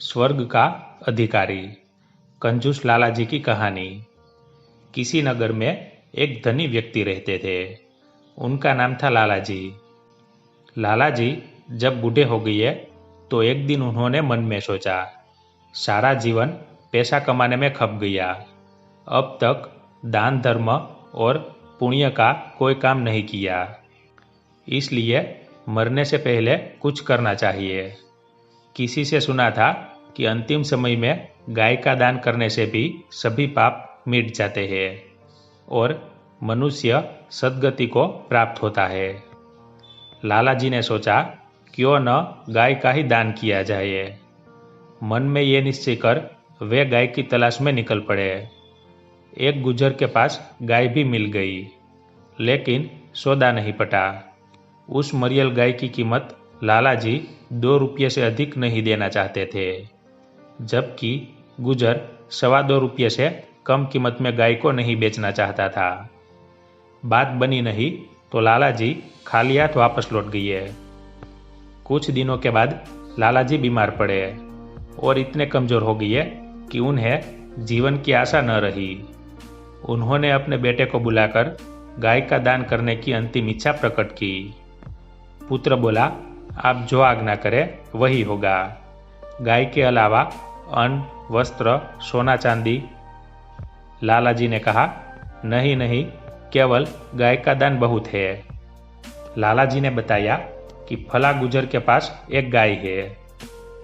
स्वर्ग का अधिकारी। कंजूस लाला जी की कहानी। किसी नगर में एक धनी व्यक्ति रहते थे। उनका नाम था लाला जी। लाला जी जब बूढ़े हो गए तो एक दिन उन्होंने मन में सोचा, सारा जीवन पैसा कमाने में खप गया। अब तक दान धर्म और पुण्य का कोई काम नहीं किया, इसलिए मरने से पहले कुछ करना चाहिए। किसी से सुना था कि अंतिम समय में गाय का दान करने से भी सभी पाप मिट जाते हैं और मनुष्य सद्गति को प्राप्त होता है। लाला जी ने सोचा, क्यों न गाय का ही दान किया जाए। मन में ये निश्चय कर वे गाय की तलाश में निकल पड़े। एक गुज्जर के पास गाय भी मिल गई, लेकिन सौदा नहीं पटा। उस मरियल गाय की कीमत लाला जी 2 रुपये से अधिक नहीं देना चाहते थे, जबकि गुजर 2.25 रुपये से कम कीमत में गाय को नहीं बेचना चाहता था। बात बनी नहीं तो लाला जी खाली हाथ वापस लौट गए। कुछ दिनों के बाद लाला जी बीमार पड़े और इतने कमजोर हो गए कि उन्हें जीवन की आशा न रही। उन्होंने अपने बेटे को बुलाकर गाय का दान करने की अंतिम इच्छा प्रकट की। पुत्र बोला, आप जो आज्ञा करें वही होगा। गाय के अलावा अन्न, वस्त्र, सोना चांदी। लाला जी ने कहा, नहीं नहीं, केवल गाय का दान बहुत है। लाला जी ने बताया कि फला गुजर के पास एक गाय है।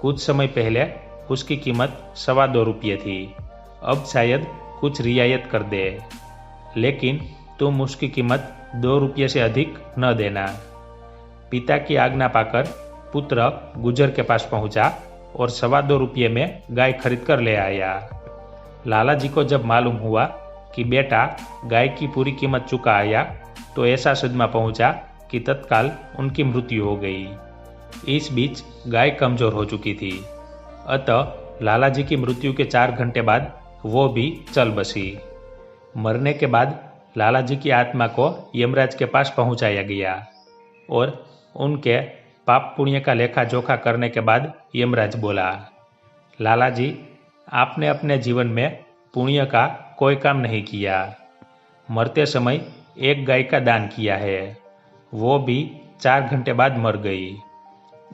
कुछ समय पहले उसकी कीमत 2.25 रुपये थी। अब शायद कुछ रियायत कर दे, लेकिन तुम उसकी कीमत 2 रुपये से अधिक न देना। पिता की आज्ञा पाकर पुत्र गुजर के पास पहुंचा और 2.25 रुपये में गाय खरीद कर ले आया। लाला जी को जब मालूम हुआ कि बेटा गाय की पूरी कीमत चुका आया तो ऐसा सदमा पहुंचा कि तत्काल उनकी मृत्यु हो गई। इस बीच गाय कमजोर हो चुकी थी, अतः लाला जी की मृत्यु के 4 घंटे बाद वो भी चल बसी। मरने के बाद लाला जी की आत्मा को यमराज के पास पहुंचाया गया और उनके पाप पुण्य का लेखा जोखा करने के बाद यमराज बोला, लाला जी, आपने अपने जीवन में पुण्य का कोई काम नहीं किया। मरते समय एक गाय का दान किया है, वो भी 4 घंटे बाद मर गई।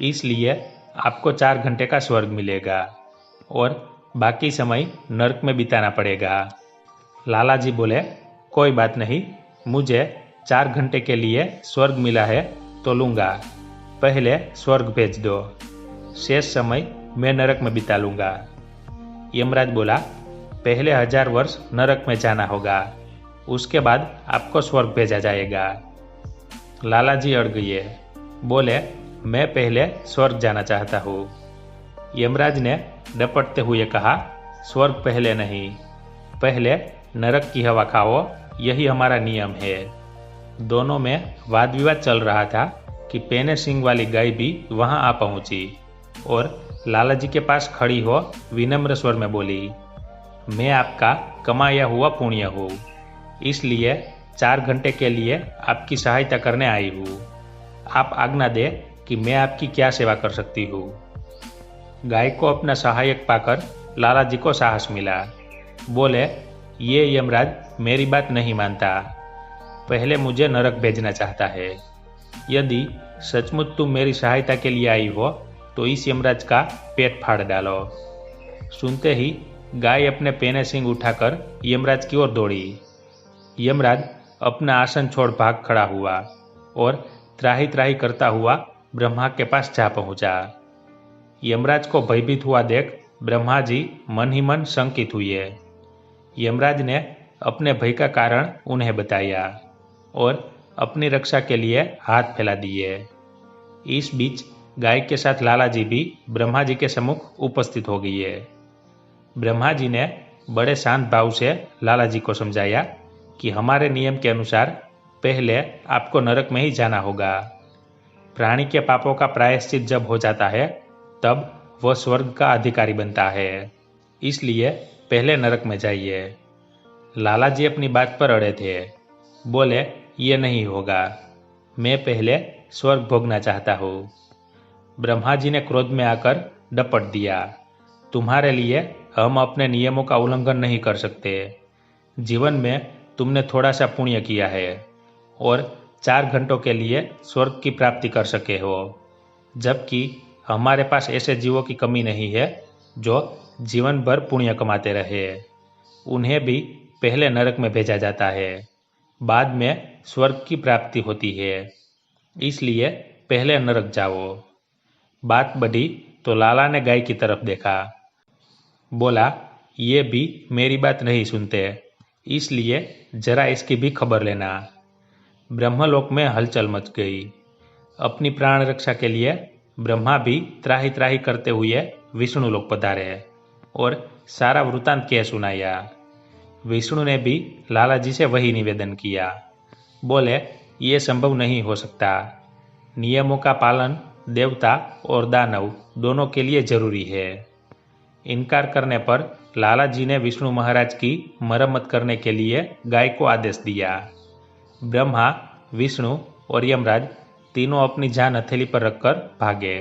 इसलिए आपको 4 घंटे का स्वर्ग मिलेगा और बाकी समय नरक में बिताना पड़ेगा। लाला जी बोले, कोई बात नहीं, मुझे 4 घंटे के लिए स्वर्ग मिला है तो लूँगा। पहले स्वर्ग भेज दो, शेष समय मैं नरक में बिता लूँगा। यमराज बोला, पहले 1000 वर्ष नरक में जाना होगा, उसके बाद आपको स्वर्ग भेजा जाएगा। लाला जी अड़ गए, बोले, मैं पहले स्वर्ग जाना चाहता हूँ। यमराज ने डपटते हुए कहा, स्वर्ग पहले नहीं, पहले नरक की हवा खाओ, यही हमारा नियम है। दोनों में वाद विवाद चल रहा था कि पेने सिंह वाली गाय भी वहां आ पहुंची और लाला जी के पास खड़ी हो विनम्र स्वर में बोली, मैं आपका कमाया हुआ पुण्य हूँ, इसलिए 4 घंटे के लिए आपकी सहायता करने आई हूँ। आप आज्ञा दे कि मैं आपकी क्या सेवा कर सकती हूँ। गाय को अपना सहायक पाकर लाला जी को साहस मिला। बोले, ये यमराज मेरी बात नहीं मानता, पहले मुझे नरक भेजना चाहता है। यदि सचमुच तुम मेरी सहायता के लिए आई हो तो इस यमराज का पेट फाड़ डालो। सुनते ही गाय अपने पेने सिंग उठाकर यमराज की ओर दौड़ी। यमराज अपना आसन छोड़ भाग खड़ा हुआ और त्राही त्राही करता हुआ ब्रह्मा के पास जा पहुंचा। यमराज को भयभीत हुआ देख ब्रह्मा जी मन ही मन शंकित हुए। यमराज ने अपने भय का कारण उन्हें बताया और अपनी रक्षा के लिए हाथ फैला दिए। इस बीच गाय के साथ लाला जी भी ब्रह्मा जी के सम्मुख उपस्थित हो गए। ब्रह्मा जी ने बड़े शांत भाव से लाला जी को समझाया कि हमारे नियम के अनुसार पहले आपको नरक में ही जाना होगा। प्राणी के पापों का प्रायश्चित जब हो जाता है तब वह स्वर्ग का अधिकारी बनता है, इसलिए पहले नरक में जाइए। लाला जी अपनी बात पर अड़े थे, बोले, ये नहीं होगा, मैं पहले स्वर्ग भोगना चाहता हूँ। ब्रह्मा जी ने क्रोध में आकर डपट दिया, तुम्हारे लिए हम अपने नियमों का उल्लंघन नहीं कर सकते। जीवन में तुमने थोड़ा सा पुण्य किया है और 4 घंटों के लिए स्वर्ग की प्राप्ति कर सके हो, जबकि हमारे पास ऐसे जीवों की कमी नहीं है जो जीवन भर पुण्य कमाते रहे। उन्हें भी पहले नरक में भेजा जाता है, बाद में स्वर्ग की प्राप्ति होती है। इसलिए पहले नरक जाओ। बात बढ़ी तो लाला ने गाय की तरफ देखा। बोला, ये भी मेरी बात नहीं सुनते, इसलिए जरा इसकी भी खबर लेना। ब्रह्मलोक में हलचल मच गई। अपनी प्राण रक्षा के लिए ब्रह्मा भी त्राही त्राही करते हुए विष्णु लोक पधारे और सारा वृतांत कह सुनाया। विष्णु ने भी लाला जी से वही निवेदन किया। बोले, ये संभव नहीं हो सकता। नियमों का पालन देवता और दानव दोनों के लिए जरूरी है। इनकार करने पर लाला जी ने विष्णु महाराज की मरम्मत करने के लिए गाय को आदेश दिया। ब्रह्मा, विष्णु और यमराज तीनों अपनी जान हथेली पर रखकर भागे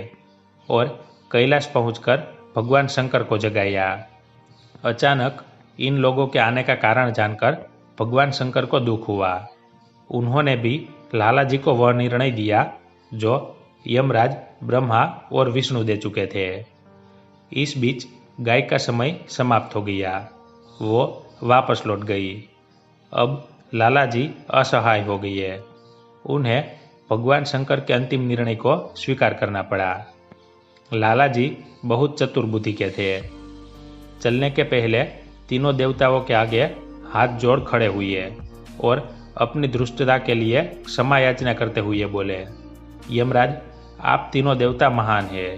और कैलाश पहुंचकर भगवान शंकर को जगाया। अचानक इन लोगों के आने का कारण जानकर भगवान शंकर को दुख हुआ। उन्होंने भी लाला जी को वह निर्णय दिया जो यमराज, ब्रह्मा और विष्णु दे चुके थे। इस बीच गाय का समय समाप्त हो गया। वो वापस लौट गई। अब लाला जी असहाय हो गई है। उन्हें भगवान शंकर के अंतिम निर्णय को स्वीकार करना पड़ा। लाला जी बहुत चतुर बुद्धि के थे। चलने के पहले तीनों देवताओं के आगे हाथ जोड़ खड़े हुए और अपनी दुष्टता के लिए क्षमा याचना करते हुए बोले, यमराज, आप तीनों देवता महान हैं।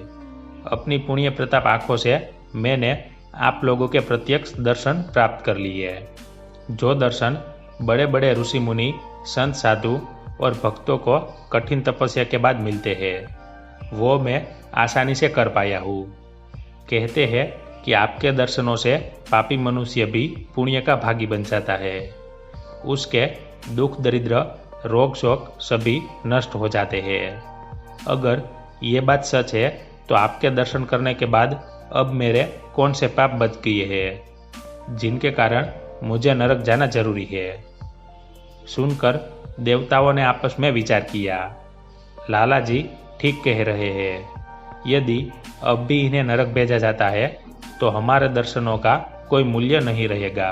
अपनी पुण्य प्रताप आंखों से मैंने आप लोगों के प्रत्यक्ष दर्शन प्राप्त कर लिए। जो दर्शन बड़े बड़े ऋषि मुनि, संत, साधु और भक्तों को कठिन तपस्या के बाद मिलते हैं, वो मैं आसानी से कर पाया हूँ। कहते हैं कि आपके दर्शनों से पापी मनुष्य भी पुण्य का भागी बन जाता है। उसके दुख, दरिद्र, रोग, शोक सभी नष्ट हो जाते हैं। अगर ये बात सच है तो आपके दर्शन करने के बाद अब मेरे कौन से पाप बच गए हैं जिनके कारण मुझे नरक जाना जरूरी है। सुनकर देवताओं ने आपस में विचार किया। लाला जी ठीक कह रहे हैं। यदि अब भी इन्हें नरक भेजा जाता है तो हमारे दर्शनों का कोई मूल्य नहीं रहेगा।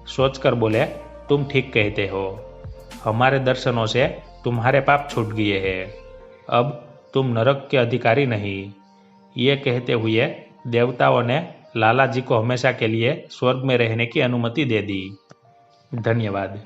सोचकर बोले, तुम ठीक कहते हो। हमारे दर्शनों से तुम्हारे पाप छूट गए हैं। अब तुम नरक के अधिकारी नहीं। ये कहते हुए देवताओं ने लाला जी को हमेशा के लिए स्वर्ग में रहने की अनुमति दे दी। धन्यवाद।